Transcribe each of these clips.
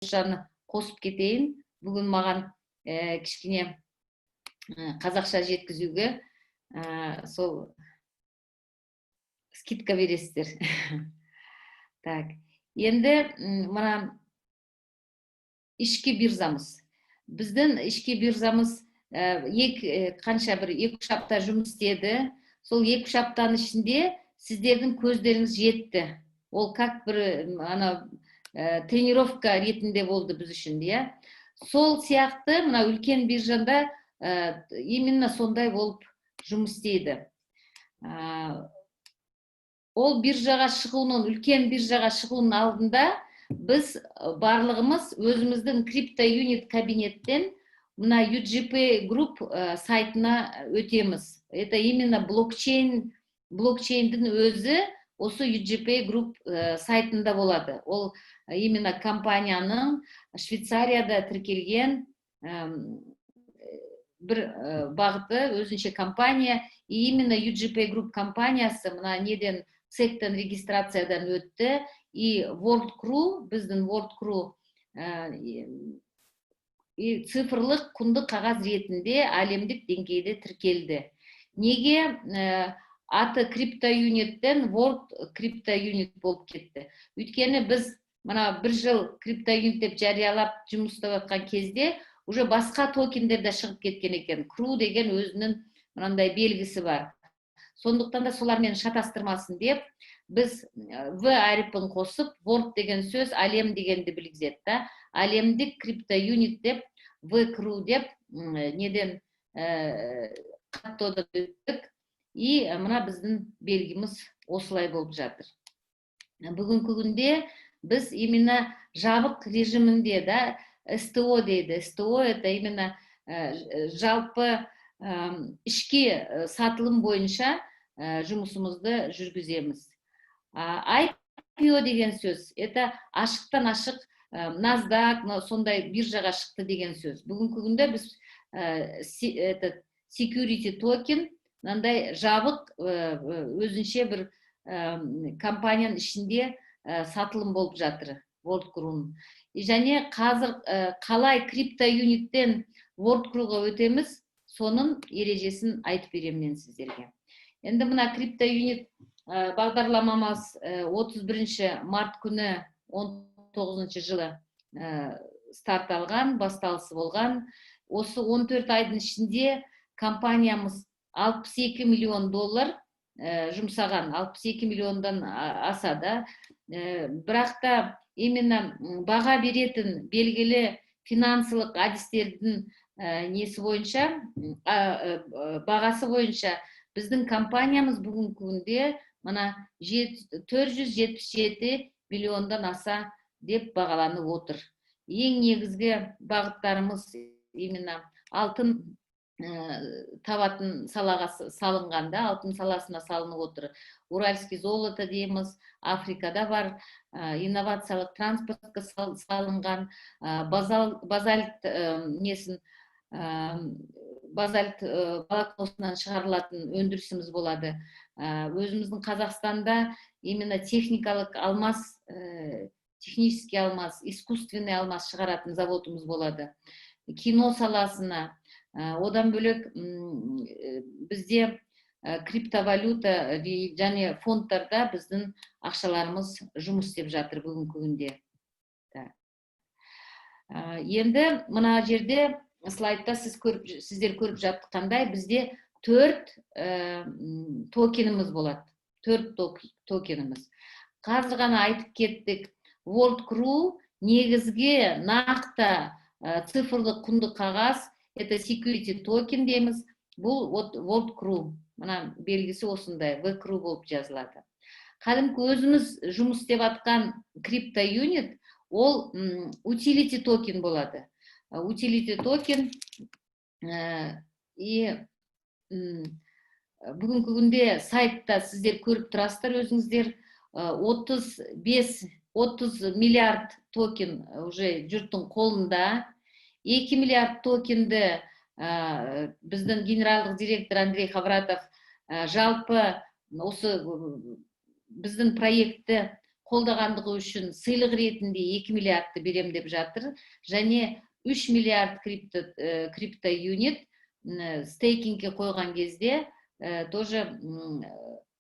орысшаны қосып кетейін. Бүгін маған кішкене қазақша жеткізуге сол скидка бересіздер. Так, енді мына ішкі биржамыз. Біздің ішкі биржамыз қанша бір 2-3 апта жұмыс істеді. Сол 2-3 аптаның ішінде сіздердің көздеріңіз жетті. Ол как бір тренировка ретінде болды біз үшін, иә. Сол сияқты мына үлкен биржада именно сондай болып жұмыс істейді. Ол биржаға шығуының, үлкен биржаға шығуының алдында біз барлығымыз өзіміздің CryptoUnit кабинеттен мына UGP Group сайтына өтеміз. Это именно блокчейндің өзі осы UGP Group сайтында болады. Ол именно компанияның Швейцарияда тіркелген бір бағыты, өзінше компания. И именно UGP Group компаниясы мына неден сектен регистрациядан өтті. И WorldCrew, біздің WorldCrew цифрлық құнды қағаз ретінде әлемдік деңгейде тіркелді. Неге аты CryptoUnit'тен World CryptoUnit болып кетті? Өйткені біз мына 1 жыл CryptoUnit деп жариялап жұмыс істеп жатқан кезде уже басқа токендер де шығып кеткен екен. Crew деген өзінің мынандай белгісі бар. Сондықтан да солармен шатастырмасын деп, біз В әріпін қосып, World деген сөз әлем дегенді білгізеді. Әлемдік CryptoUnit деп, V-Crew деп, неден қаттодан өттік. И мына біздің белгіміз осылай болып жатыр. Бүгінгі күнде біз именно жабық режимінде, СТО дейді. СТО это именно жалпы ішкі сатылым бойынша жұмысымызды жүргіземіз. IPO деген сөз, это ашықтан ашық, NASDAQ сондай биржаға шықты деген сөз. Бүгінгі күнде біз security токен, мынандай жабық өзінше бір компанияның ішінде сатылым болып жатыр, WorldCrew. Және қазір қалай CryptoUnit'тен WorldCrew'ға өтеміз, соның ережесін айтып беремін мен сіздерге. Енді мына CryptoUnit бағдарламамыз 31 март күні 19 жылы старт алған, басталысы болған. Осы 14 айдың ішінде компаниямыз $62 миллион жұмсаған, 62 миллиондан асады. Бірақ та именно баға беретін белгілі финансылық әдістердің несі бойынша, бағасы бойынша біздің компаниямыз бүгінгі күнде мына 477 миллиондан аса деп бағаланып отыр. Ең негізгі бағыттарымыз именно алтын табатын салаға салынғанда, алтын саласына салынып отыр. Уральский золото дейміз, Африкада бар, инновациялық транспортқа салынған, базальт волокносынан шығарылатын өндірісіміз болады. Өзіміздің Қазақстанда именно техникалық алмаз, технический алмаз, искусственный алмаз шығаратын заводымыз болады. Кино саласына, одан бөлек бізде криптовалюта және фондтарда біздің ақшаларымыз жұмыс істеп жатыр бүгінгі күнде. Енді мына жерде слайдта сіздер көріп жатқандай бізде 4 токеніміз болады. 4 токеніміз. Қазір ғана айтып кеттік, WorldCrew негізге нақты цифрлық құнды қағаз, это security токен дейміз. Бұл WorldCrew. Мына белгісі осындай, V-Crew болып жазылады. Қадімгі өзіміз жұмыс істеп атқан CryptoUnit, ол utility токен болады. Utility токен бүгінгі күнде сайтта сіздер көріп тұрасыздар өзіңіздер, 30 миллиард токен уже жұрттың қолында, 2 миллиард токенді біздің генералдық директор Андрей Хавратов жалпы осы біздің проектті колдогандыгы үчүн сыйлык иретинде 2 миллиардты берем деп жатыр. Және 3 миллиард крипто юнит стейкингке койгон кезде тоже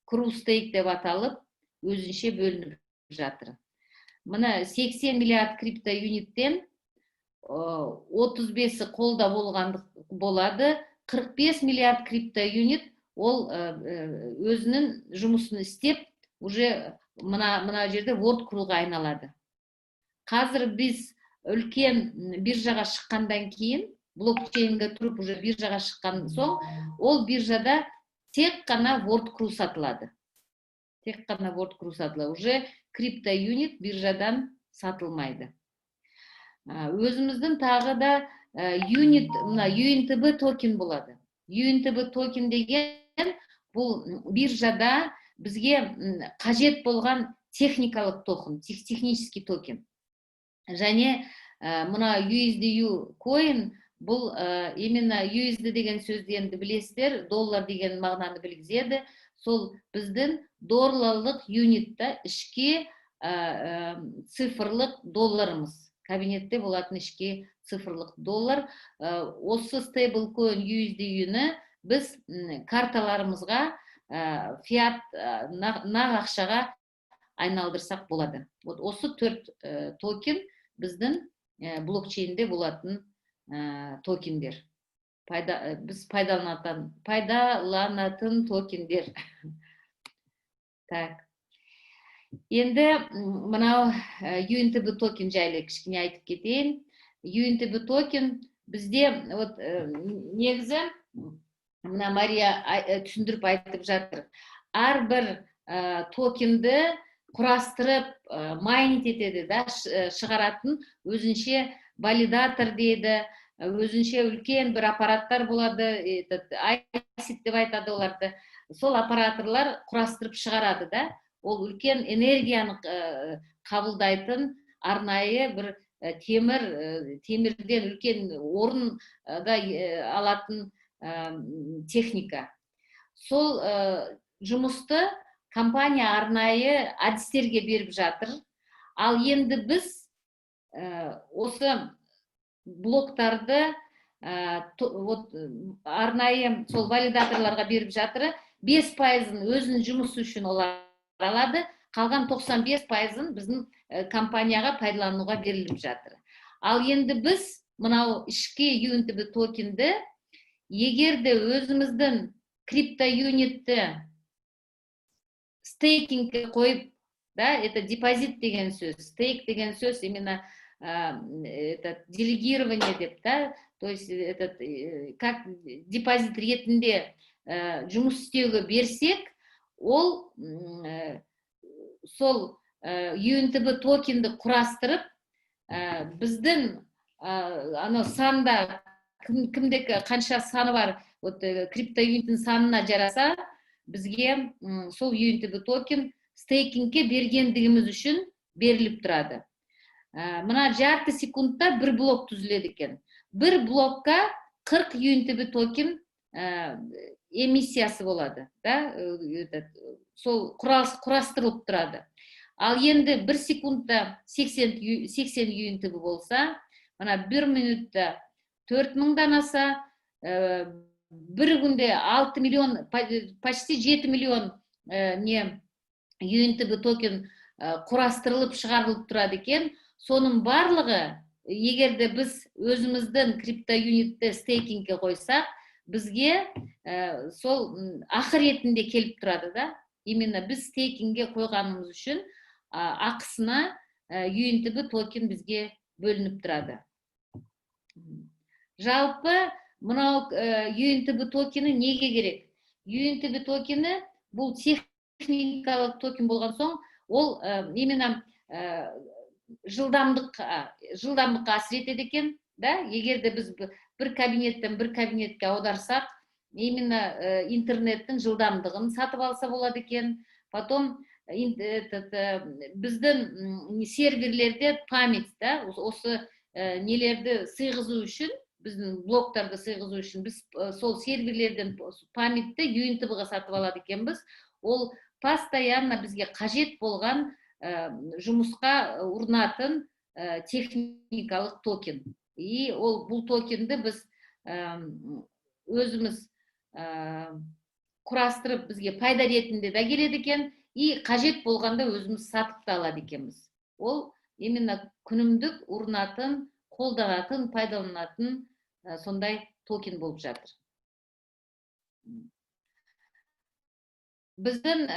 кру стейк деп аталып өзүнчө бөлүнүп жатыр. Мына 80 миллиард крипто юниттен 35 колда болады. 45 миллиард крипто юнит ол өзүнүн жумусун истеп уже мына жерде ворд круга айналады. Казыр биз үлкен биржага шыккандан кийин, блокчейнге туруп уже биржага шыккан соң, ол биржада тек гана ворд кру сатылады. Тек гана ворд кру сатылады. Уже крипто юнит биржадан сатылмайды. Өзүмүздүн тагы да юнит, мына UNTB токен болады. UNTB токен деген бул биржада бизге кажет болгон техникалык токен, технический токен. Және мына USDU коин бул именно USD деген сөздү энди билесиздер, доллар деген маананы билгизеді. Сол биздин долларлык юнитта ички цифрлык долларыбыз. Кабинетте болатын ички цифрлык доллар. Осы стейбл коин USDU-ны біз карталарымызға фиат нақ ақшаға айналдырсақ болады. Осы 4 токен біздің блокчейнде болатын токендер. Біз пайдаланатын токендер. Так. Енді мынау UNTB токен жайлы кішкене айтып кетейін. UNTB токен бізде негізі мына Мария түсіндіріп айтып жатыр. Әрбір токенді құрастырып майнит етеді, шығаратын өзінше валидатор дейді, өзінше үлкен бір аппараттар болады, айсит деп айтады оларды. Сол аппараторлар құрастырып шығарады да. Ол үлкен энергияны қабылдайтын арнайы бір темірден үлкен орын да алатын техника. Сол жұмысты компания арнайы әдістерге беріп жатыр. Ал енді біз осы блоктарды арнайы сол валидаторларға беріп жатыр. 5% өзінің жұмысы үшін олар алады, қалған 95% біздің компанияға пайдалануға беріліп жатыр. Ал енді біз мынау ішкі UNTB токенді егерде өзіміздің крипто юнитті стейкингке қойып, да, это депозит деген сөз, стейк деген сөз именно это делегирование деп, да, то есть этот как депозит ретінде жұмыс істеуге берсек, ол сол UNTB токенді құрастырып, біздің санда кімдегі қанша саны бар, крипто юниттің санына жараса, бізге сол UNTB токен стейкингке бергендігіміз үшін беріліп тұрады. Мына жарты секундта бір блок түзіледі екен. Бір блокқа 40 UNTB токен эмиссиясы болады, да, сол құрастырылып тұрады. Ал енді 1 секундта 80 UNTB болса, мына 1 минутта 4000 аса, бір күнде 6 миллион, почти 7 миллион UNTB токен құрастырылып шығарылып тұрады екен. Соның барлығы, егерде біз өзіміздің крипто юнитті стейкингке қойсақ, бізге сол ақы ретінде келіп тұрады да. Именно біз стейкингке қойғанымыз үшін ақысына UNTB токен бізге бөлініп тұрады. Жалпы мынау UNTB токені неге керек? UNTB токені бұл техникалық токен болған соң, ол именно жылдамдыққа әсер етеді екен, да? Егерде біз бір кабинеттен бір кабинетке аударсақ, именно интернеттің жылдамдығын сатып алса болады екен. Потом біздің серверлерде память, да, осы нелерді сыйғызу үшін, біздің блоктарды сыйғызу үшін, біз сол серверлерден памятьті UNTB-ға сатып алады екенбіз. Ол постоянно бізге қажет болған жұмысқа урунатын техникалык токен. И бул токенди биз өзүбүз курастырып бизге пайда иретинде да келет экен, и кажет болгондо өзүбүз сатып да алат экенбиз. Ол именно күнүмдүк урунатын, колдонатын, пайдаланатын сондай токен болуп жатыр. Биздин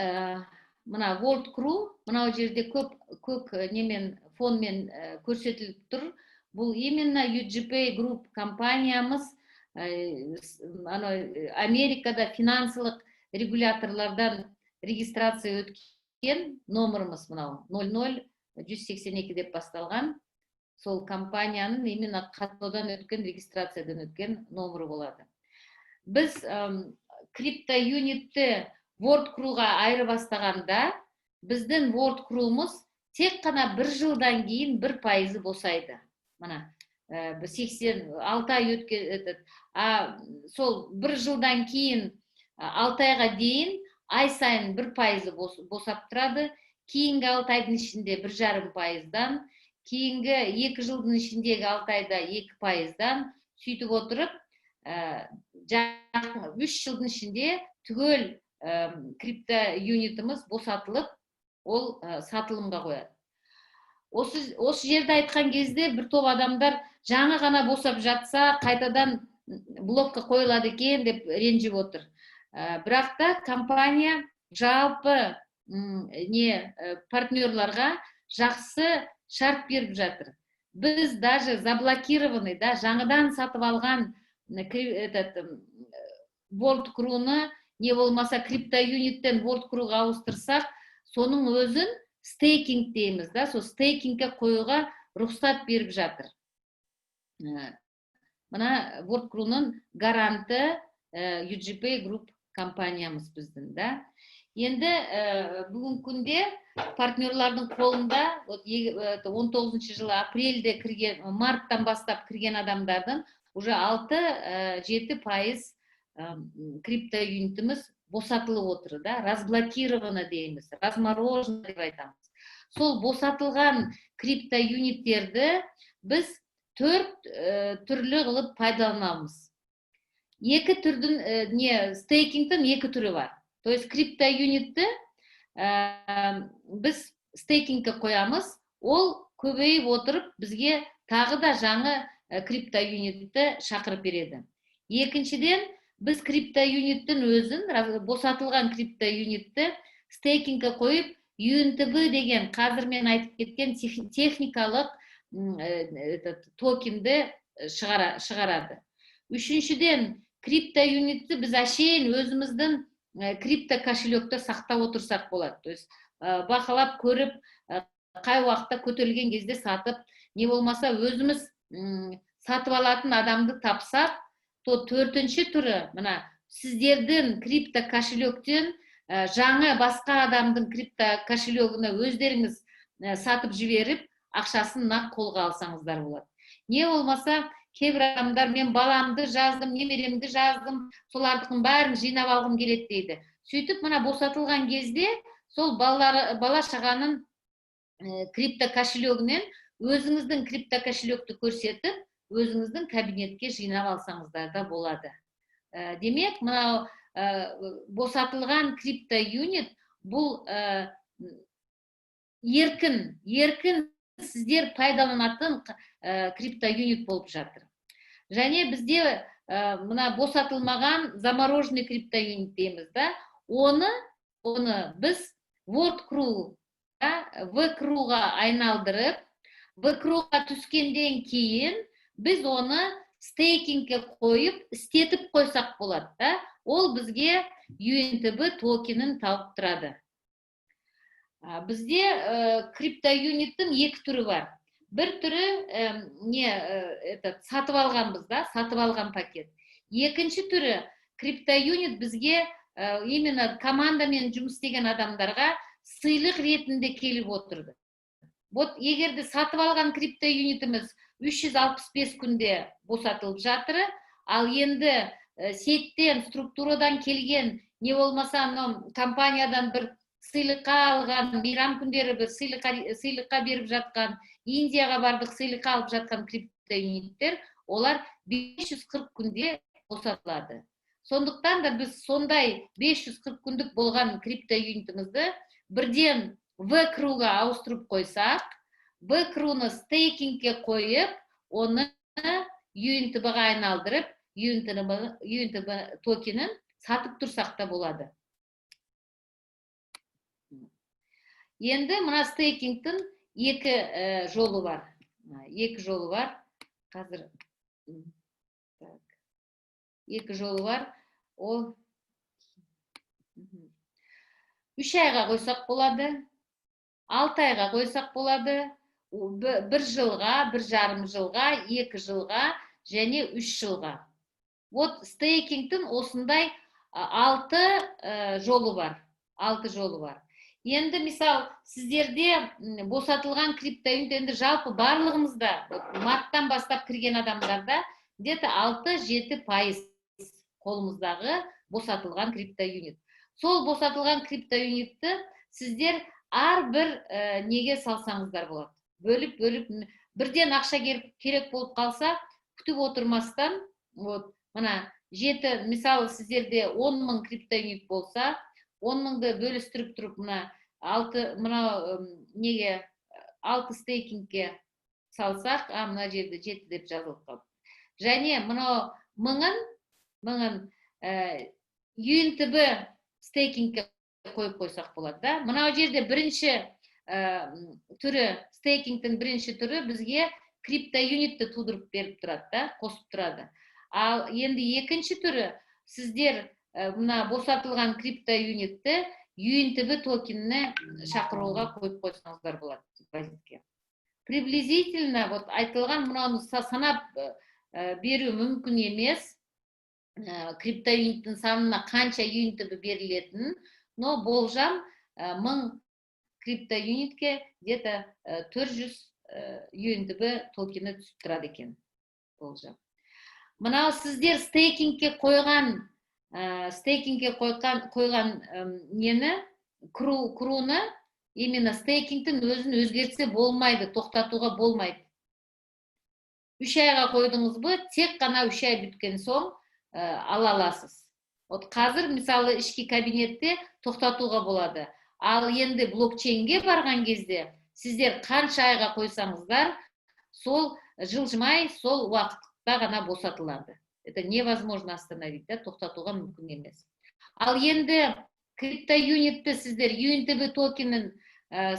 мына World Crew мына жерде көк немен фонмен көрсөтүлүп тур. Бул именно UGP Group компаниямыз Америкада финансылык регуляторлордон регистрация өткөн номерimiz мынау 00182 деп басталган. Сол компаниянын именно каттоодон өткөн, регистрациядан өткөн номеру болот. Биз крипто юнитти World Crew'га айры бастаганда, биздин World Crew'муз тек кана 1 жылдан кийин 1% босайды. Мына 86 ай өткөн, сол 1 жылдан кийин 6 айга дейин ай сайын 1% босап турады. Кийинки 6 айдын ичинде 1,5%дан, кийинки 2 жылдын ичиндеги 6 айда 2%дан сүйтүп отуруп, 3 жылдын ичинде түгөл крипто юнитimiz босатылып, ол сатылымга коет. Осы жерде айткан кезде бир топ адамдар жаңы гана босап жатса, кайтадан блокка коюлат экен деп ренжип отур. Бирок да компания жалпы партнерларга жакшы шарт берип жатыр. Биз даже заблокированный, жаңыдан сатып алган World Crew'ну не болмаса крипто юниттен World Crew'га ауыстырсак, сонун өзүн стейкинг деймиз да, сол стейкингке коюуга рухсат берип жатыр. Мына World Crew'нун гаранты UGP Group компаниямыз биздин да. Енді бүгінгі күнде партнерлардың қолында 19 жылы апрельде кірген, марттан бастап кірген адамдардың уже 6-7% крипто юнитimiz босатылып отыр, да, разблокировано дейміз, разморожено деп айтамыз. Сол босатылған крипто юниттерді біз 4 түрлі қылып пайдаланамыз. Екі түрдің, стейкингтің 2 түрі бар. То есть крипто юнитті біз стейкингке қоямыз, ол көбейіп отырып бізге тағы да жаңы крипто юнитті шақырып береді. Екіншіден, біз крипто юниттің өзін, босатылған крипто юнитті стейкингке қойып, UNTB деген қазір мен айтып кеткен техникалық токенді шығарады. Үшіншіден, крипто юнитті біз әшейін өзіміздің крипто кошелекте сақтап отырсақ болады. То есть бақылап көріп, қай уақытта көтерілген кезде сатып, не болмаса өзіміз сатып алатын адамды тапсақ, то 4-ші түрі, мына сіздердің крипто кошелектен жаңа басқа адамдың крипто кошелегіне өздеріңіз сатып жіберіп, ақшасын нақ қолға алсаңыздар болады. Не болмаса, кейбір адамдар мен баламды жаздым, немеремді жаздым, солардықын бәрін жинап алғым келеді дейді. Сөйтіп, мына босатылған кезде сол бала шағаның крипто кошелегінен өзіңіздің крипто кошелекті көрсетіп, өзіңіздің кабинетке жинап алсаңыздар да болады. Демек, мына босатылған крипто юнит бұл еркін сіздер пайдаланатын крипто юнит болып жатыр. Және бізде мына босатылмаған замороженный крипто юнит дейміз да, оны біз World Crew, V-Crew'ға айналдырып, V-Crew'ға түскенден кейін біз оны стейкингке қойып, істетіп қойсақ болады да, ол бізге UNTB токенін тауып тұрады. Бізде крипто юниттің 2 түрі бар. Бір түрі сатып алғанбыз да, сатып алған пакет. Екінші түрі крипто юнит бізге именно командамен жұмыс істеген адамдарға сыйлық ретінде келіп отырды. Вот егерде сатып алған крипто юнитimiz 365 күнде босатылып жатыр, ал енді сеттен, структурадан келген, не болмаса компаниядан бір сыйлыққа алған, мейрам күндері бір сыйлыққа беріп жатқан, Индияға бардық, сыйлыққа алып жатқан криптоюниттер, олар 540 күнде босатылады. Сондықтан да біз сондай 540 күндік болған криптоюнитімізді бірден V-Crew'ға ауыстырып қойсақ, V-Crew'ны стейкингке қойып, оны UNTB-ға айналдырып, UNTB токенін сатып тұрсақ та болады. Енді мына стейкингтің екі жолы бар. Қазір екі жолы бар. Ол 3 айға қойсақ болады, 6 айға қойсақ болады, 1 жылға, 1,5 жылға, 2 жылға және 3 жылға. Вот стейкингтің осындай 6 жолы бар. Енді мисал, сіздерде босатылған криптоюнит енді жалпы барлығымызда, марттан бастап кірген адамдарда, где-то 6-7% қолымыздағы босатылған криптоюнит. Сол босатылған криптоюнитті сіздер әрбір неге салсаңыздар болады. Бөліп, бірден ақша керек болып қалса, күтіп отырмастан, мына 7, мисал, сіздерде 10.000 криптоюнит болса, 10.000-ды бөлістіріп тұрып, мына 6 стейкингке салсақ, мына жерде 7 деп жазылып қалды. Және мына 1000-ын UNTB стейкингке қойып қойсақ болады. Мына жерде бірінші түрі, стейкингтің бірінші түрі бізге криптоюнитті тудырып беріп тұрады, қосып тұрады. Ал енді екінші түрі, сіздер мына босатылған криптоюнитті UNTB токеніне шақыруға қойып қойсаңыздар болады депозитке. Приблизительно айтылған, мұнаны санап беру мүмкін емес, криптоюниттің санына қанша UNTB берілетін, но болжам 1000 криптоюнитке где-то 400 UNTB токені түсіп тұрады екен. Болжам. Мынау сіздер стейкингке қойған нені, круны, именно стейкингтің өзін өзгертсе болмайды, тоқтатуға болмайды. 3 айға қойдыңыз бы, тек қана 3 ай бүткен соң ала аласыз. Қазір, мысалы, ішкі кабинетте тоқтатуға болады. Ал енді блокчейнге барған кезде, сіздер қанша айға қойсаңыздар, сол жылжымай, сол уақытта ғана босатылады. Это невозможно остановить, тоқтатуға мүмкін емес. Ал енді криптоюнитті сіздер UNTB токенін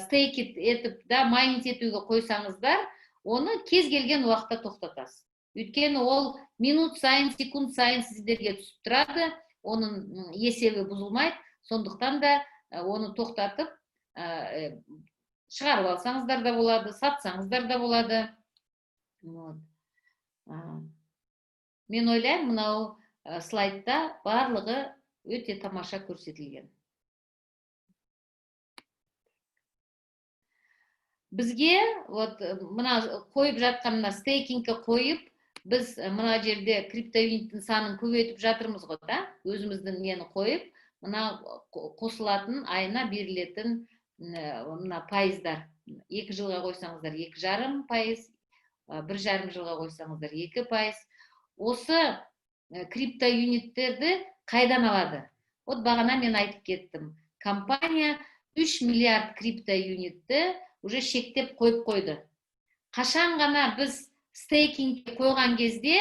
стейкит етіп, майнинг етуге қойсаңыздар, оны кез келген уақытта тоқтатасыз. Өйткені ол минут сайын, секунд сайын сіздерге түсіп тұрады, оның есебі бұзылмайды, сондықтан да оны тоқтатып шығарып алсаңыздар да болады, сатсаңыздар да болады. Мен ойлаймын, мынау слайдта барлығы өте тамаша көрсетілген. Бізге мына қойып жатқанына стейкингке қойып, біз мына жерде криптоюниттің санын көбейтіп жатырмыз ғой, өзіміздің нені қойып, мына қосылатын айына берілетін мына пайыздар. 2 жылға қойсаңыздар 2,5%, 1,5 жылға қойсаңыздар 2%. Осы криптоюниттерді қайдан алады? Бағана мен айтып кеттім. Компания 3 миллиард криптоюнитті уже шектеп қойып қойды. Қашан ғана біз стейкингке қойған кезде,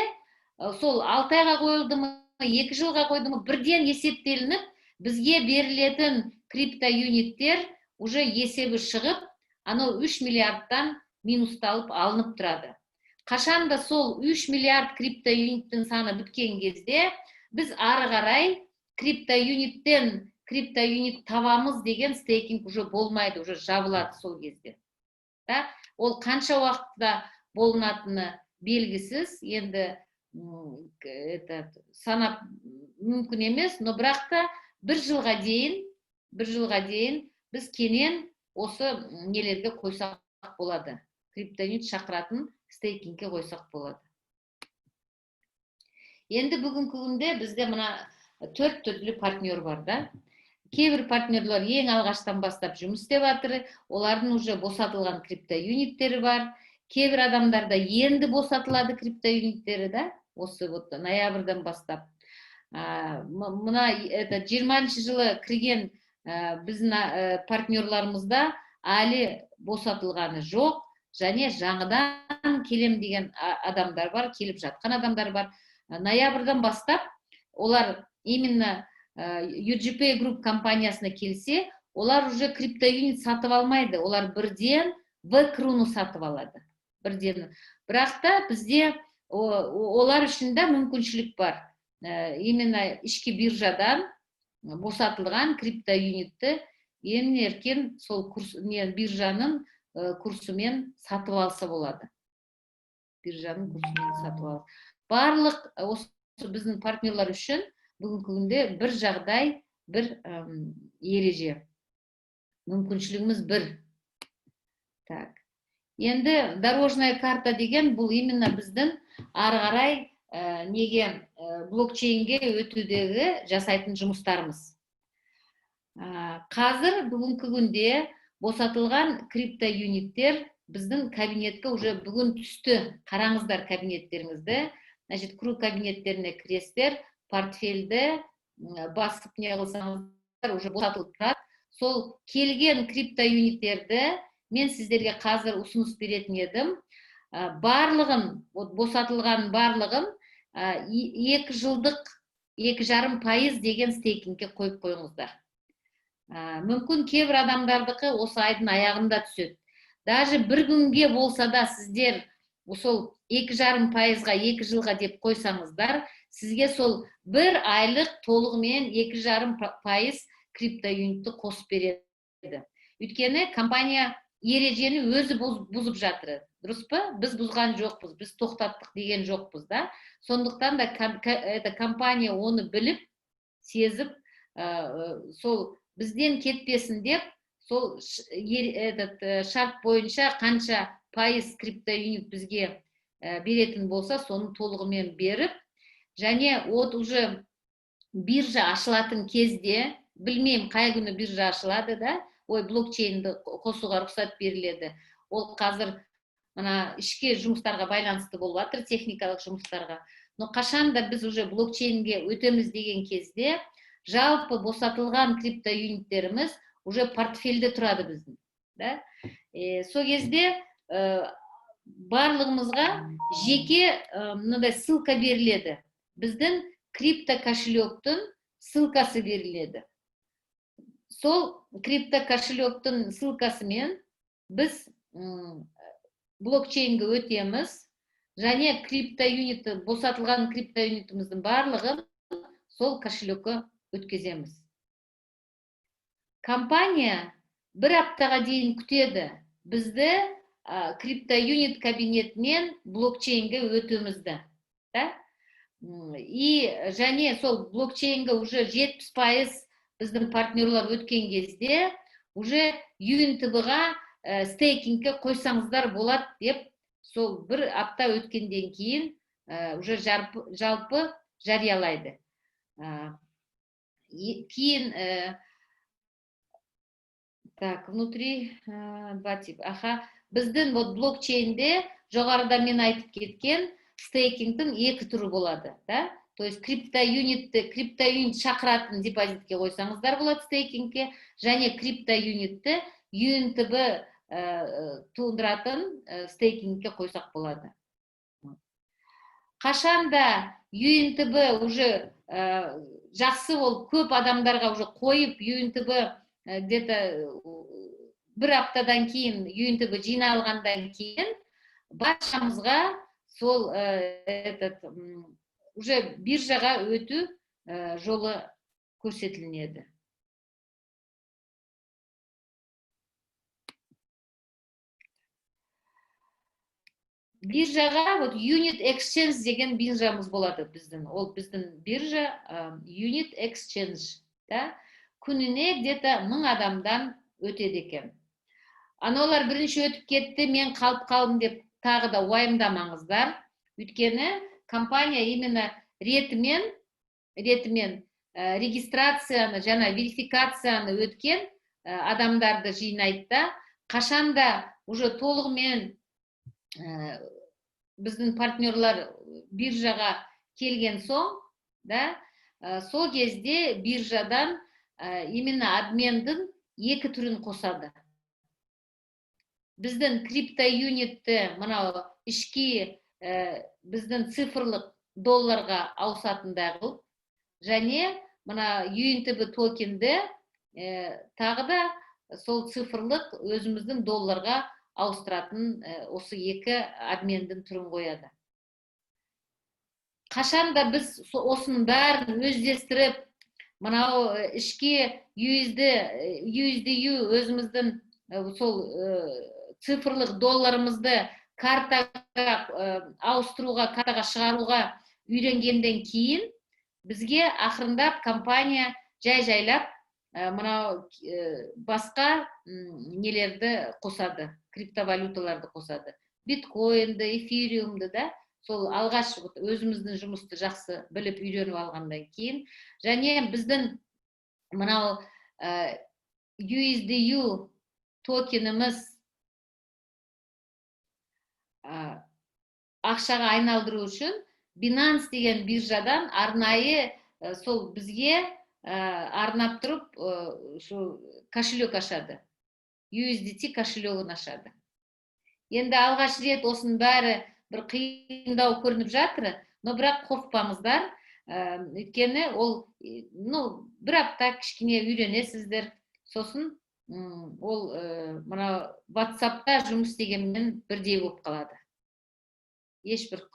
сол 6 айға қойылды ма, 2 жылға қойды ма, бірден есептелініп, бізге берілетін криптоюниттер уже есебі шығып, анау 3 миллиардтан минусталып алынып тұрады. Қашанда сол 3 миллиард криптоюниттің саны біткен кезде, біз ары қарай криптоюниттен криптоюнит табамыз деген стейкинг уже болмайды, уже жабылады сол кезде. Ол қанша уақытта болынатыны белгісіз, енді санап мүмкін емес, но бірақта 1 жылға дейін біз кенен осы нелерге қойсақ болады. Криптоюнит шақыратын стейкингке қойсақ болады. Енді бүгінгі күнде бізде мына 4 түрлі партнер бар да. Кейбір партнерлар ең алғаштан бастап жұмыс істеп жатыр, олардың уже босатылған криптоюниттері бар. Кейбір адамдарда енді босатылады криптоюниттері да, осы вот ноябрьдан бастап. Мына 20 жылы кірген біздің партнерларымызда әлі босатылғаны жоқ, және жаңадан келем деген адамдар бар, келіп жатқан адамдар бар. Ноябрьдан бастап олар именно UGP Group компаниясына келсе, олар уже криптоюнит сатып алмайды, олар бірден V-круну сатып алады. Бірден. Бірақ та бізде олар үшін де мүмкіншілік бар. Именно ішкі биржадан босатылған криптоюнитті еркен сол биржаның курсымен сатып алса болады. Биржаның курсымен сатып алса. Барлық осы біздің партнерлар үшін бүгінгі күнде бір жағдай, бір ереже. Мүмкіншілігіміз бір. Так. Енді дорожная карта деген бұл именно біздің ары қарай неге блокчейнге өтудегі жасайтын жұмыстарымыз. Қазір бүгінгі күнде босатылған криптоюниттер біздің кабинетке уже бүгін түсті. Қараңыздар кабинеттеріңізді. Значит, круг кабинеттеріне кіресіздер, портфельді басып не қылсаңыздар уже босатылып тұрады. Сол келген криптоюниттерді мен сіздерге қазір ұсыныс беретін едім. Барлығын, босатылған барлығын 2 жылдық 2,5% деген стейкингке қойып қойыңыздар. Мүмкін кейбір адамдардықы осы айдың аяғында түседі. Даже бір күнге болса да сіздер сол 2,5%-ға 2 жылға деп қойсаңыздар, сізге сол бір айлық толығымен 2,5% криптоюнитті қосып береді. Өйткені компания ережені өзі бұзып жатыр. Дұрыс па? Біз бұзған жоқпыз, біз тоқтаттық деген жоқпыз да. Сондықтан да компания оны біліп, сезіп, сол бізден кетпесін деп, сол шарт бойынша қанша пайыз криптоюнит бізге беретін болса, соны толығымен беріп, және уже биржа ашылатын кезде, білмеймін қай күні биржа ашылады да, блокчейнді қосуға рұқсат беріледі. Ол қазір ішкі жұмыстарға байланысты болып жатыр, техникалық жұмыстарға. Но қашанда біз уже блокчейнге өтеміз деген кезде, жалпы босатылған криптоюниттеріміз уже портфельде тұрады біздің. Сол кезде барлығымызға жеке ссылка беріледі. Біздің крипто кошелектің ссылкасы беріледі. Сол крипто кошелектің ссылкасымен біз блокчейнге өтеміз, және криптоюнитті, босатылған криптоюнитіміздің барлығын сол кошелекке өткіземіз. Компания бір аптаға дейін күтеді бізді криптоюнит кабинетінен блокчейнге өтуімізді. Және сол блокчейнге уже 70% біздің партнерлар өткен кезде уже UNTB-ға стейкингке қойсаңыздар болады деп, сол бір апта өткенден кейін уже жалпы жариялайды. Кейін внутри два типа. Біздің блокчейнде жоғарыда мен айтып кеткен стейкингтің 2 түрі болады. То есть криптоюнит шақыратын депозитке қойсаңыздар болады стейкингке, және криптоюнитті UNTB туындыратын стейкингке қойсақ болады. Қашанда UNTB уже жақсы ол көп адамдарға уже қойып, UNTB где-то бір аптадан кейін UNTB жиналғандан кейін баршамызға сол уже биржаға өту жолы көрсетілінеді. Биржаға Unit Exchange деген биржамыз болады біздің. Ол біздің биржа Unit Exchange. Күніне где-то 1000 адамдан өтеді екен. Аналар бірінші өтіп кетті, мен қалып қалдым деп тағы да уайымдамаңыздар. Өйткені компания именно ретімен регистрацияны жана верификацияны өткен адамдарды жыйнайт да, кашанда уже толугу менен биздин партнерлор биржага келген соң, да, сол кезде биржадан именно обмендин эки түрүн косады. Биздин криптоюнитти мына ички биздин цифрлык долларга ауысатындай кылып, және мына UNTB токенди тагы да сол цифрлык өзүмүздүн долларга ауыстыратын осы эки обмендин түрүн коёду. Кашанда биз осунун баарын өздөштүрүп, мынау ички USDU өзүмүздүн сол цифрлык долларымызды картага ауыстырууга, картага чыгарууга үйрөнгөндөн кийин бизге акырындап компания жай-жайлап мынау башка нелерди косады, криптовалюталарды косады. Биткоинди, эфириумду да, сол алгач өзүмүздүн жумусту жакшы билип үйрөнүп алгандан кийин, және биздин мынау USDU токенimiz акчага айналдыруу үчүн Binance деген биржадан арнайы сол бизге арнап туруп ушу кошелек ашады. USDT кошелегин ашады. Енді алғаш рет осының бәрі бір қиындау көрініп жатыр, но бірақ қорықпаңыздар, өйткені ол бір апта кішкене үйренесіздер, сосын ол мына WhatsApp'та жұмыс істегенмен бірдей болып қалады. Ешбір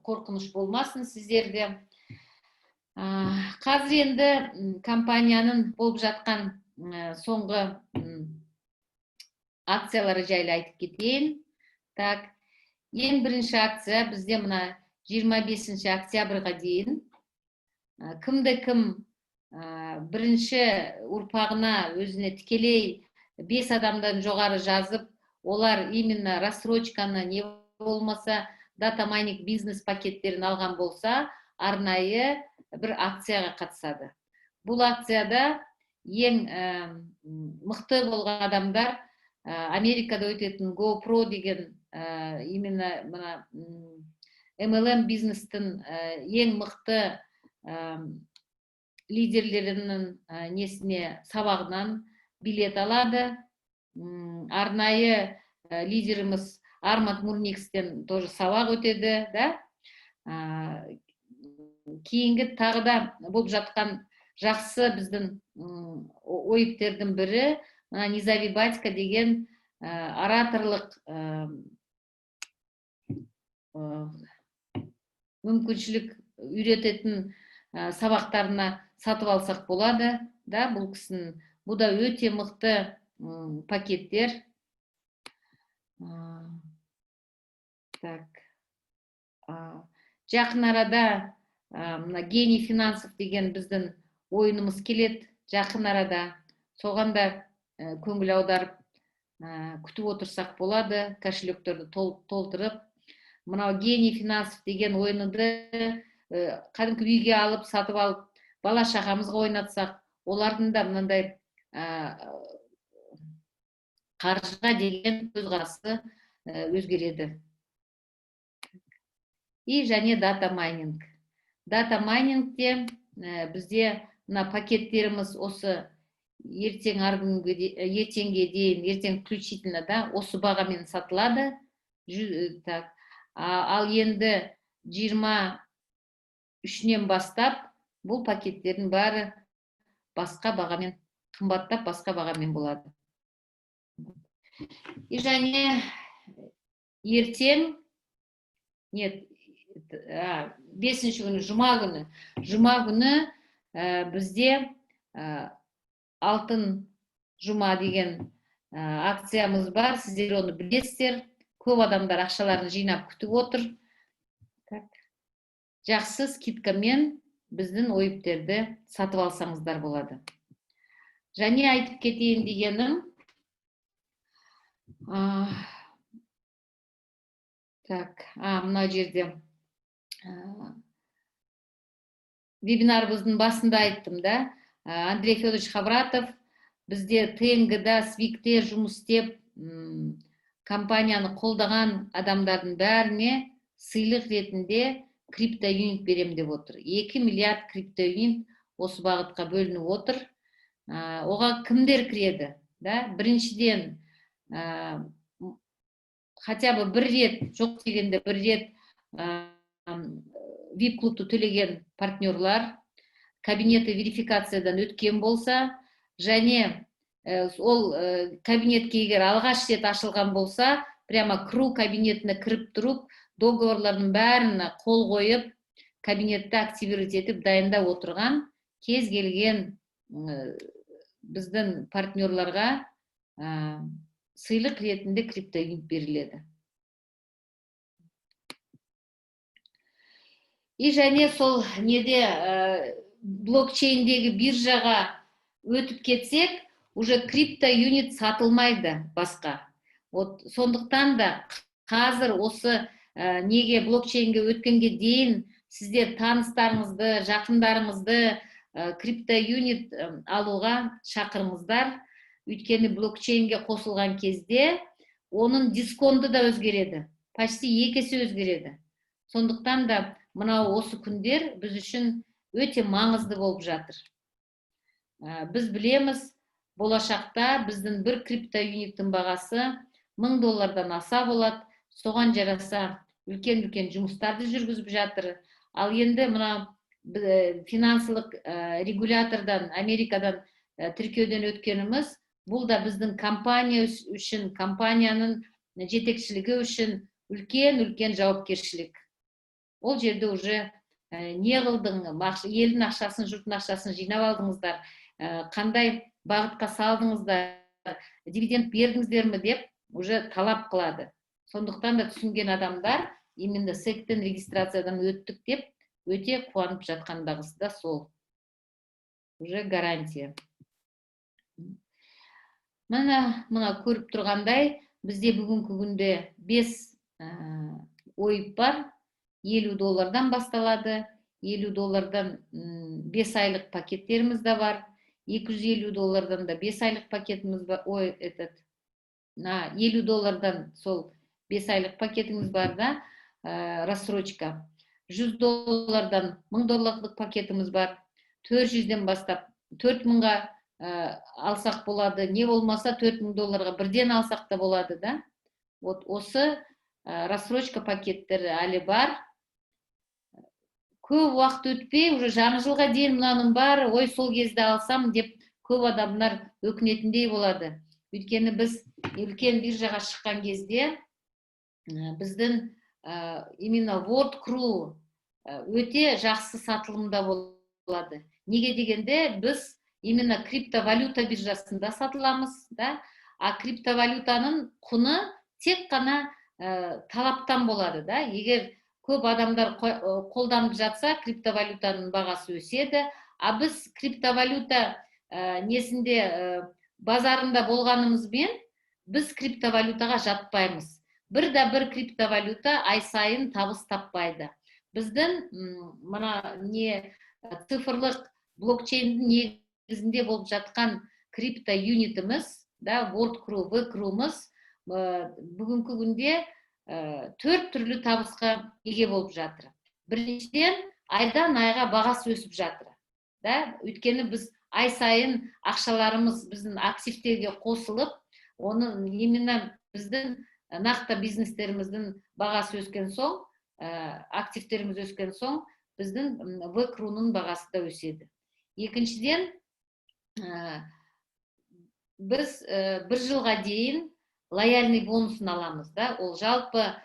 қорқыныш болмасын сіздерде. Қазір енді компанияның болып жатқан соңғы акциялары жайлы айтып кетейін. Так, ең бірінші акция бізде мына 25 октябрьға дейін кімді-кім бірінші ұрпағына өзіне тікелей 5 адамдан жоғары жазып, олар именно рассрочканы не болмаса дата майнинг бизнес пакеттерін алған болса, арнайы бір акцияға қатысады. Бұл акцияда ең мықты болған адамдар Америкада өтетін GoPro деген именно мына MLM бизнестің ең мықты лидерлерінің несіне сабағынан билет алады. Арнайы лидеріміз Армат Мурникстен тоже сабақ өтеді, да? Кейінгі тағы да болып жатқан жақсы біздің ойыптердің бірі Низави Батька деген ораторлық мүмкіншілік үйрететін сабақтарына сатып алсақ болады, да, бұл кісінің. Бұл да өте мықты пакеттер. Так. Жақын арада Гений Финансов деген біздің ойынымыз келеді. Жақын арада соғанда көңіл аударып күтіп отырсақ болады, кошелектерді толтырып. Мынау Гений Финансов деген ойынды кәдімгі үйге алып, сатып алып, бала шағамызға ойнатсақ, олардың да мынандай қаржыға деген көзқарасы өзгереді. И және дата майнинг. Дата майнингте бізде мына пакеттеріміз осы ертеңге дейін, ертең включительно, да, осы бағамен сатылады. Ал енді 23-нен бастап бұл пакеттердің бәрі басқа бағамен, қымбаттап басқа бағамен болады. И және ертең, нет, 5-ші күні, жұма күні бізде алтын жұма деген акциямыз бар, сіздер оны білесіздер. Көп адамдар ақшаларын жинап күтіп отыр. Жақсы скидкамен біздің ойыптерді сатып алсаңыздар болады. Және айтып кетейін дегенім, мына жерде вебинарыбыздын басында айттым да, Андрей Федорович Хавратов бізде ТНГ-да, СВИК-те жұмыс істеп, компанияны қолдаған адамдардың бәріне сыйлық ретінде криптоюнит берем деп отыр. 2 миллиард криптоюнит осы бағытқа бөлініп отыр. Оға кімдер кіреді? Біріншіден, хотя бы бір рет, жоқ дегенде бір рет VIP-клубты төлеген партнерлар, кабинеті верификациядан өткен болса, және ол кабинетке егер алғаш рет ашылған болса, прямо кіру кабинетіне кіріп тұрып, договорлардың бәрін қол қойып, кабинетті активировать етіп дайындап отырған кез келген біздің партнерларға сыйлық ретінде криптоюнит беріледі. И және сол неде блокчейндегі биржаға өтіп кетсек, уже криптоюнит сатылмайды басқа. Сондықтан да қазір осы неге блокчейнге өткенге дейін сіздер таныстарыңызды, жақындарыңызды криптоюнит алуға шақырыңыздар. Өйткені блокчейнге қосылған кезде оның дисконты да өзгереді. Почти 2 есе өзгереді. Сондықтан да мынау осы күндер біз үшін өте маңызды болып жатыр. Біз білеміз, болашақта біздің бір криптоюниттің бағасы $1000 аса болады. Соған жараса үлкен-үлкен жұмыстарды жүргізіп жатыр. Ал енді мына финансылық регулятордан, Америкадан тіркеуден өткеніміз, бұл да біздің компания үшін, компанияның жетекшілігі үшін үлкен жауапкершілік. Ол жерде уже не қылдың, елдің ақшасын, жұрттың ақшасын жинап алдыңыздар, қандай бағытқа салдыңыздар, дивиденд бердіңіздер ме деп уже талап қылады. Сондықтан да түсінген адамдар именно SEC-тен регистрациядан өттік деп өте қуанып жатқандағысы да сол. Уже гарантия. Мына көріп тұрғандай, бізде бүгінгі күнде 5 ойып бар. $50 басталады. $50 5 айлық пакеттеріміз де бар. $250 да 5 айлық пакетіміз бар. $50 сол 5 айлық пакетіміз бар да, рассрочка. $100 $1000 пакетіміз бар. 400-ден бастап 4000-ға алсақ болады. Не болмаса $4000 бірден алсақ та болады да. Осы рассрочка пакеттері әлі бар. Көп уақыт өтпей, уже жаңа жылға дейін мұнаның бар, ой сол кезде алсам деп көп адамдар өкінетіндей болады. Өйткені біз үлкен биржаға шыққан кезде біздің именно World Crew өте жақсы сатылымда болады. Неге дегенде біз именно криптовалюта биржасында сатыламыз, да? А криптовалютаның құны тек қана талаптан болады, да? Егер көп адамдар қолданып жатса, криптовалютаның бағасы өседі. А біз криптовалюта несінде базарында болғанымызбен, біз криптовалютаға жатпаймыз. Бір криптовалюта ай сайын табыс таппайды. Біздің мына цифрлық блокчейндің негізінде болып жатқан криптоюнитіміз, да, World Crew, V-Crew'мыз бүгінгі күнде 4 түрлі табысқа еге болып жатыр. Біріншіден, айдан айға бағасы өсіп жатыр. Өйткені біз ай сайын ақшаларымыз біздің активтерге қосылып, оны именно біздің нақты бизнестеріміздің бағасы өскен соң, активтеріміз өскен соң, біздің V-Crew'ның бағасы да өседі. Екіншіден, біз 1 жылға дейін лояльный бонусын аламыз, да? Ол жалпы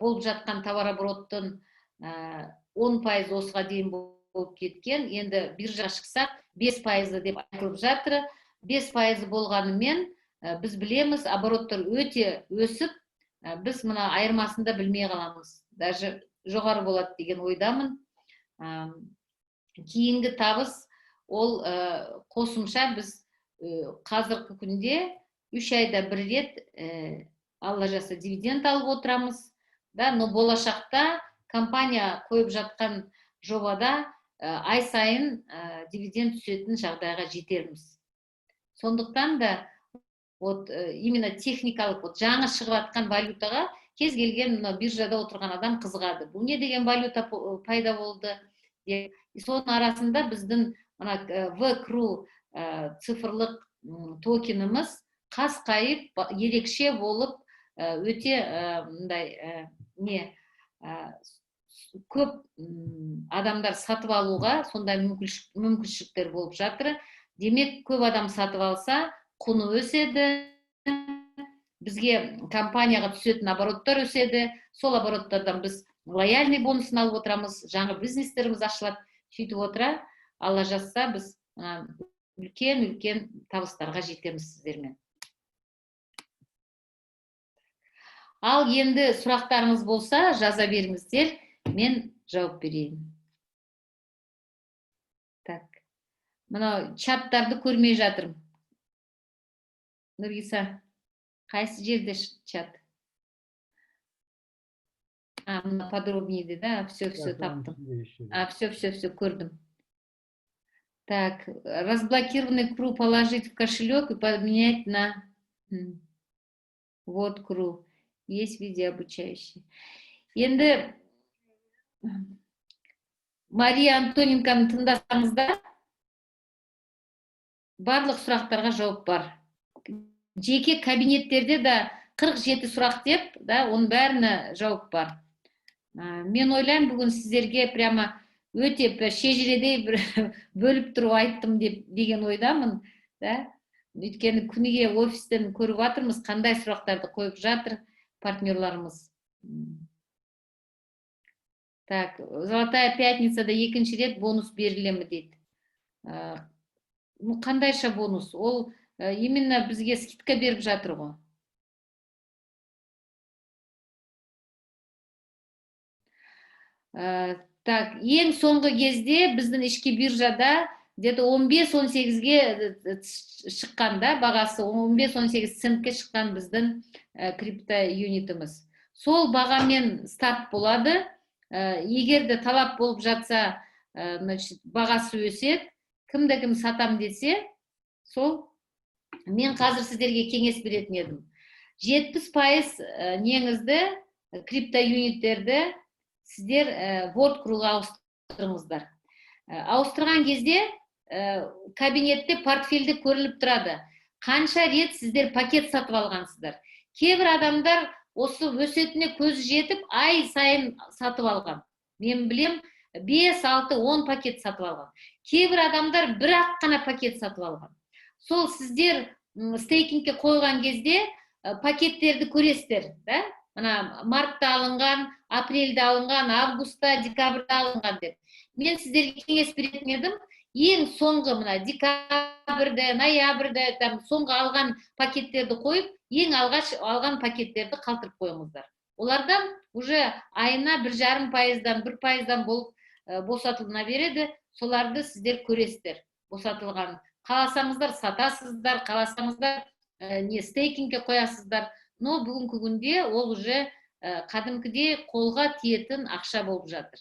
болып жатқан товарообороттың 10% осыға дейін болып кеткен. Енді биржаға шықсақ 5% деп айтылып жатыр. 5% болғанымен біз білеміз, обороттар өте өсіп, біз мына айырмасында білмей қаламыз. Даже жоғары болады деген ойдамын. Кейінгі табыс ол қосымша біз қазіргі күнде 3 айда бір рет алла жаса дивиденд алып отырамыз. Но болашақта компания қойып жатқан жобада ай сайын дивиденд түсетін жағдайға жетерміз. Сондықтан да именно техникалық жаңа шығып жатқан валютаға кез келген биржада отырған адам қызығады. Бұл не деген валюта пайда болды деп. Соның арасында біздің V-Crew цифрлық токеніміз қасқайып ерекше болып өте көп адамдар сатып алуға сондай мүмкіншіліктер болып жатыр. Демек, көп адам сатып алса, құны өседі, бізге компанияға түсетін обороттар өседі, сол обороттардан біз лояльный бонусын алып отырамыз, жаңа бизнестеріміз ашылады. Сөйтіп отыра, Алла жазса, біз үлкен табыстарға жетеміз сіздермен. Ал енді сұрақтарыңыз болса, жаза беріңіздер, мен жауап берейін. Так, мына чаттарды көрмей жатырмын. Нұрғиса, қайсы жерде чат? Мына подробнее, да? Все таптым. Все, көрдім. Так, разблокированный CRU положить в кошелек и поменять на... Вот CRU. Есть видеообучающий. Енді Мария Антоненканы тыңдасаңыздар, барлық сұрақтарға жауап бар. Жеке кабинеттерде да 47 сұрақ деп, оның бәріне жауап бар. Мен ойлаймын, бүгін сіздерге прямо өте шежіредей бөліп тұру айттым деген ойдамын. Өйткені күніге офистен көріп жатырмыз, қандай сұрақтарды қойып жатыр партнерларымыз. Так, Золотая пятницада екінші рет бонус берілемі дейді. Қандайша бонус? Ол именно бізге скидка беріп жатыр ғой. Так, ең соңғы кезде біздің ішкі биржада где-то 15-18-ге шыққан, бағасы 15-18 центке шыққан біздің крипто юнитіміз. Сол бағамен старт болады. Егер де талап болып жатса, бағасы өседі. Кімді-кім сатам десе, сол мен қазір сіздерге кеңес беретін едім. 70% неңізді, крипто юниттерді сіздер WordCrew-ға ауыстырыңыздар. Ауыстырған кезде кабинетте портфельде көріліп тұрады. Қанша рет сіздер пакет сатып алғансыздар. Кейбір адамдар осы өсетіне көзі жетіп, ай сайын сатып алған. Мен білем, 5, 6, 10 пакет сатып алған. Кейбір адамдар бір-ақ қана пакет сатып алған. Сол сіздер стейкингке қойған кезде пакеттерді көресіздер. Мартта алынған, апрельде алынған, августта, декабрьда алынған деп. Мен сіздерге кеңес беретін едім, ең соңғы декабрьде, ноябрьде соңғы алған пакеттерді қойып, ең алғаш алған пакеттерді қалтырып қойыңыздар. Олардан уже айына 1,5%-дан 1% болып босатылына береді. Соларды сіздер көресіздер. Босатылған. Қаласаңыздар сатасыздар, қаласаңыздар стейкингке қоясыздар. Но бүгінгі күнде ол уже қадімкіде қолға тиетін ақша болып жатыр.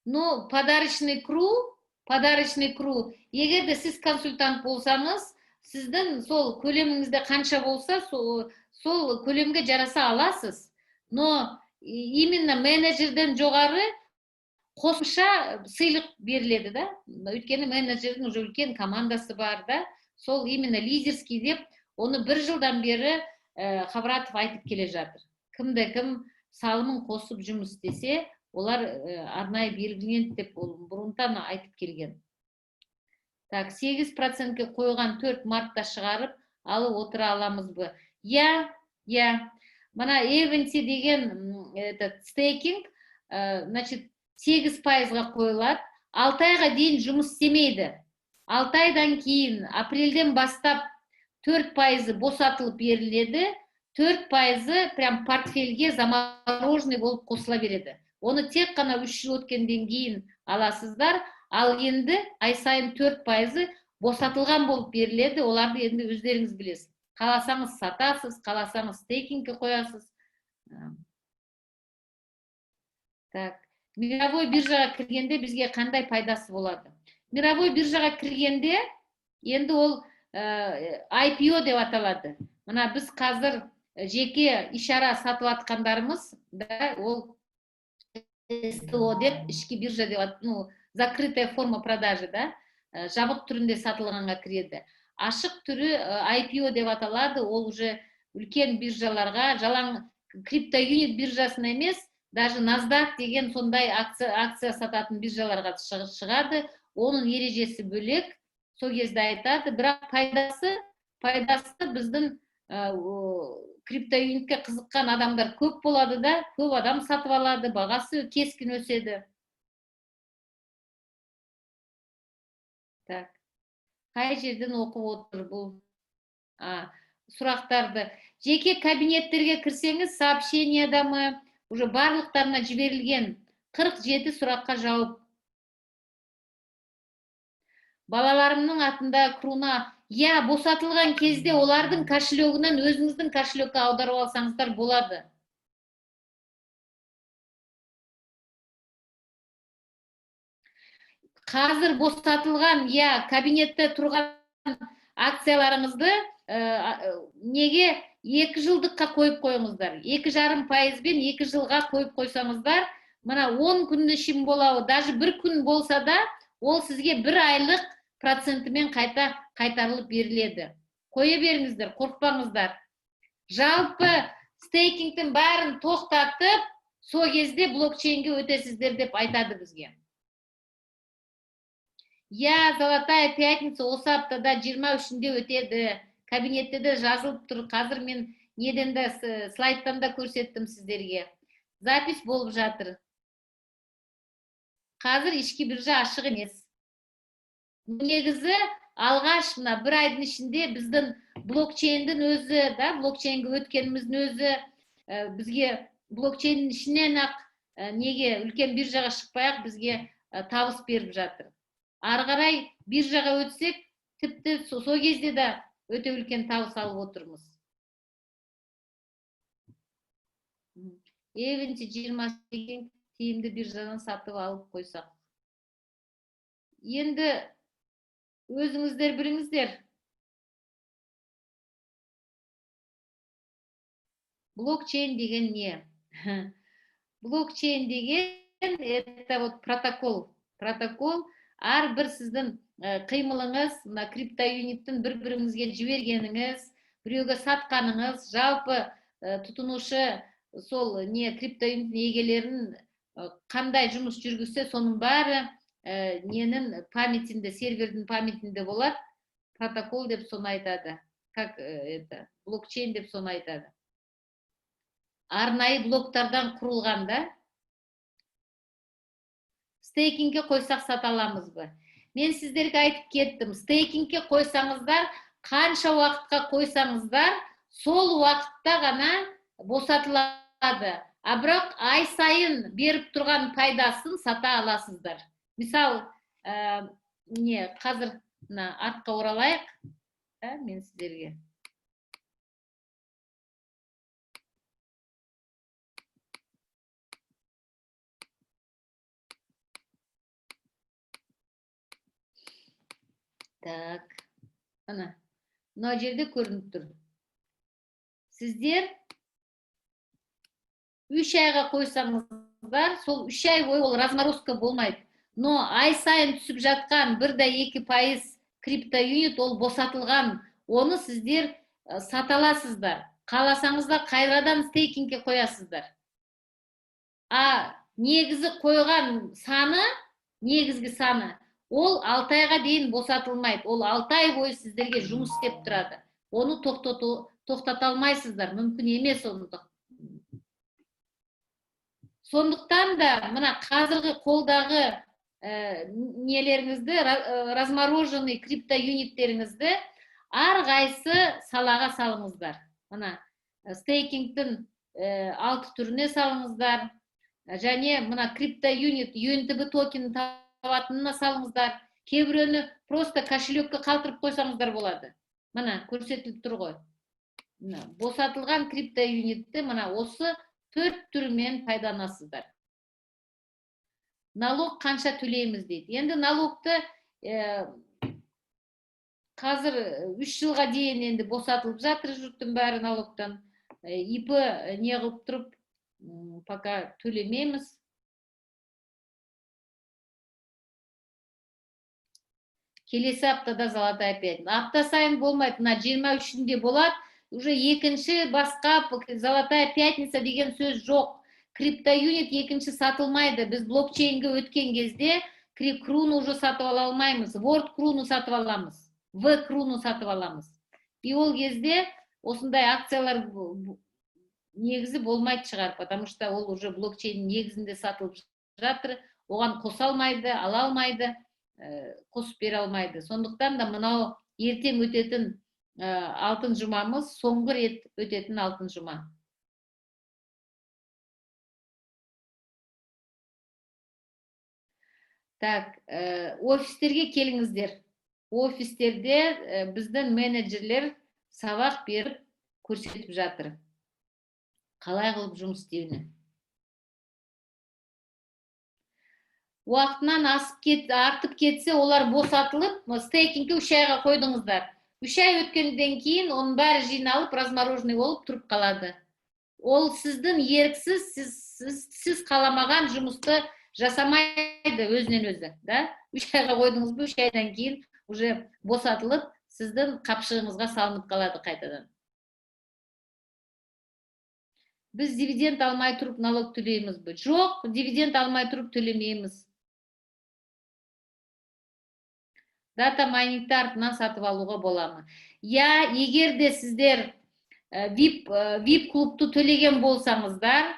Но подарочный CRU, егер де сіз консультант болсаңыз, сіздің сол көлеміңізде қанша болса, сол көлемге жараса аласыз. Но именно менеджерден жоғары қосымша сыйлық беріледі, өйткені менеджердің уже үлкен командасы бар, сол именно лидерский деп, оны 1 жылдан бері Хабратов айтып келе жатыр. Кімді-кім салымын қосып жұмыс істесе, олар арнайы белгіленеді деп бұрыннан айтып келген. Так, 8%-ке қойған 4 мартта шығарып, алып отыра аламыз бі? Я. Мана Эвенти деген стейкинг, 8%-ға қойылады. 6 айға дейін жұмыс істемейді. 6 айдан кейін, апрельден бастап 4% босатылып беріледі. 4% прям портфельге замороженный болып қосыла береді. Оны тек қана 3 жыл өткенден кейін аласыздар, ал енді ай сайын 4% босатылған болып беріледі. Оларды енді өздеріңіз білесіз. Қаласаңыз сатасыз, қаласаңыз стейкингке қоясыз. Так. Мировой биржаға кіргенде бізге қандай пайдасы болады? Мировой биржаға кіргенде енді ол IPO деп аталады. Мына біз қазір жеке ишара сатып атқандарымыз, да, ол СТО деп, ішкі биржа деп, ну, закрытая форма продажи, да, жабық түрінде сатылғанға кіреді. Ашық түрі IPO деп аталады, ол уже үлкен биржаларға, жалаң криптоюнит биржасына емес, даже NASDAQ деген сондай акция сататын биржаларға шығады. Оның ережесі бөлек, сол кезде айтады, бірақ пайдасы біздің криптоюнитке қызыққан адамдар көп болады да, көп адам сатып алады, бағасы кескін өседі. Так. Қай жерден оқып отыр бұл сұрақтарды? Жеке кабинеттерге кірсеңіз, сообщениеда ма, уже барлықтарына жіберілген 47 сұраққа жауап. Балаларымның атында круна, босатылған кезде олардың кошелегінен өзіңіздің кошелекке аударып алсаңыздар болады. Қазір босатылған, кабинетте тұрған акцияларыңызды неге 2 жылдыққа қойып қойыңыздар. 2,5%-бен 2 жылға қойып қойсаңыздар, мына 10 күннің ішінде болады, даже 1 күн болса да, ол сізге 1 айлық процентімен қайтарылып беріледі. Қоя беріңіздер, қорқпаңыздар. Жалпы стейкингтің бәрін тоқтатып, сол кезде блокчейнге өтесіздер деп айтады бізге. Золотая пятница осы аптада 23-інде өтеді. Кабинетте де жазылып тұр. Қазір мен неден де слайдтан да көрсеттім сіздерге. Запись болып жатыр. Қазір ішкі биржа ашық емес. Негізі алғаш мына 1 айдың ішінде біздің блокчейндің өзі, да, блокчейнге өткеніміздің өзі бізге блокчейннің ішінен ақ неге үлкен биржаға шықпай-ақ бізге табыс беріп жатыр. Ары қарай биржаға өтсек, тіпті сол кезде де өте үлкен табыс алып отырмыз. Евенти 28 тиімді биржадан сатып алып қойсақ. Енді өзіңіздер біліңіздер. Блокчейн деген не? Блокчейн деген это вот протокол. Әрбір сіздің қимылыңыз, криптоюниттің бір-біріңізге жібергеніңіз, біреуге сатқаныңыз, жалпы тұтынушы сол криптоюниттің егелерін қандай жұмыс жүргізсе, соның бәрі ненің памятінде, сервердің памятінде болады. Протокол деп соны айтады. Как это? Блокчейн деп соны айтады. Арнайы блоктардан құрылғанда стейкингке қойсақ сата аламыз ба? Мен сіздерге айтып кеттім. Стейкингке қойсаңыздар, қанша уақытқа қойсаңыздар, сол уақытта ғана босатылады. Бірақ ай сайын беріп тұрған пайдасын сата аласыздар. Мисал, қазір артқа оралайық. Мен сіздерге. Так, мына жерде көрініп тұр. Сіздер 3 айға қойсаңыздар, сол 3 ай бойы ол разморозка болмайды. Но ай сайын түсіп жатқан 1-2% криптоюнит ол босатылған. Оны сіздер саталасыздар. Қаласаңыздар қайрадан стейкингке қоясыздар. Негізі қойған саны, негізгі саны, ол 6 айға дейін босатылмайды. Ол 6 ай бойы сіздерге жұмыс істеп тұрады. Оны тоқтата алмайсыздар. Мүмкін емес оны. Сондықтан да мына қазіргі қолдағы нелеріңізді, размороженный криптоюниттеріңізді әрқайсы салаға салыңыздар. Мына стейкингтің 6 түріне салыңыздар. Және мына криптоюнит, UNTB токен табатынына салыңыздар. Кейбіреуіні просто кошелекке қалтырып қойсаңыздар болады. Мына көрсетіліп тұр ғой. Босатылған криптоюнитті мына осы 4 түрімен пайдаланасыздар. налог канча төлеймиз дейт. Енді налогты қазір 3 жылға дейін енді босатылып жатыр жұрттың бәрі налогтан. ИП не қылып тұрып, пока төлемейміз. Келесі аптада золотая пятница. Апта сайын болмайды, мына 23-інде болады. Уже екінші басқа золотая пятница деген сөз жоқ. Криптоюнит екінші сатылмайды. Біз блокчейнге өткен кезде круну уже сатып ала алмаймыз. Ворд круну сатып аламыз. В круну сатып аламыз. И ол кезде осындай акциялар негізі болмайды шығар, потому что ол уже блокчейн негізінде сатылып жатыр. Оған қоса алмайды, ала алмайды, қосып бере алмайды. Сондықтан да мынау ертең өтетін алтын жұмамыз соңғы рет өтетін алтын жұма. Так, офистерге келіңіздер. Офистерде біздің менеджерлер сабақ беріп көрсетіп жатыр. Қалай қылып жұмыс істеуіне. Уақытынан артып кетсе, олар босатылып, стейкингке 3 айға қойдыңыздар. 3 ай өткенден кейін оның бәрі жиналып, размороженный болып тұрып қалады. Ол сіздің еріксіз, сіз қаламаған жұмысты жасамайды өзінен өзі, да? 3 айға қойдыңыз ба, 3 айдан кейін уже босатылып, сіздің қапшығыңызға салынып қалады қайтадан. Біз дивиденд алмай тұрып налог төлейміз бе? Жоқ, дивиденд алмай тұрып төлемейміз. Дата майнингті артынан сатып алуға боламы? Егер де сіздер VIP клубты төлеген болсаңыздар,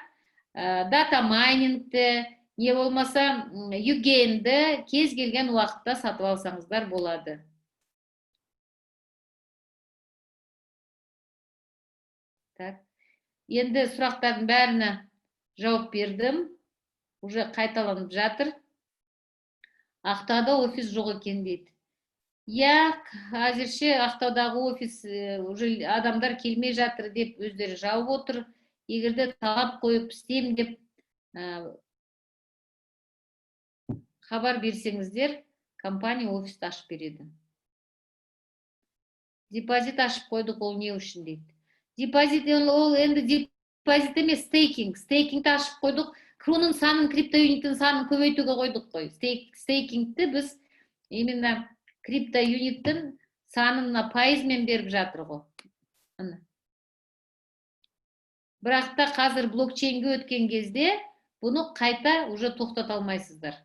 дата майнингті, не болмаса Югейнді кез келген уақытта сатып алсаңыздар болады. Так. Енді сұрақтардың бәріне жауап бердім. Уже қайталанып жатыр. Ақтауда офис жоқ екен дейді. Әзірше Ақтаудағы офис уже адамдар келмей жатыр деп өздері жауып отыр. Егерде талап қойып істеймін деп хабар берсеңіздер, компания офисті ашып береді. Депозит ашып қойдық, ол не үшін дейді. Депозит, ол енді депозит емес, стейкинг. Стейкингті ашып қойдық, крунын санын, криптоюниттің санын көбейтуге қойдық қой. Стейкингті біз именно криптоюниттің санына пайызмен беріп жатыр ғой. Бірақ та қазір блокчейнге өткен кезде бұны қайта уже тоқтата алмайсыздар.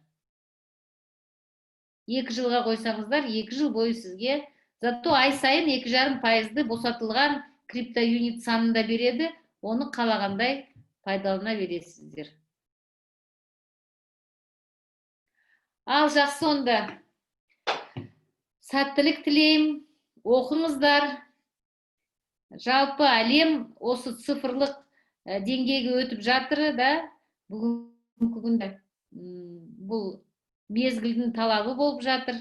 2 жылға қойсаңыздар, 2 жыл бойы сізге, зато ай сайын 2,5% босатылған криптоюнит санында береді, оны қалағандай пайдалана бересіздер. Ал жақсы, онда сәттілік тілеймін, оқыңыздар. Жалпы әлем осы цифрлық деңгейге өтіп жатыр, да? Бүгінгі күнде бұл мезгілдің талабы болып жатыр.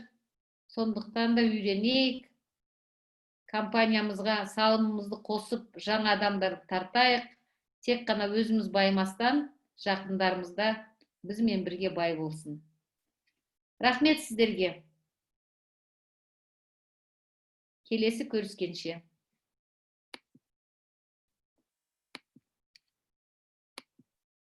Сондықтан да үйренейік, компаниямызға салымымызды қосып, жаңа адамдар тартайық. Тек қана өзіміз баймастан, жақындарымызда бізмен бірге бай болсын. Рахмет сіздерге. Келесі көріскенше.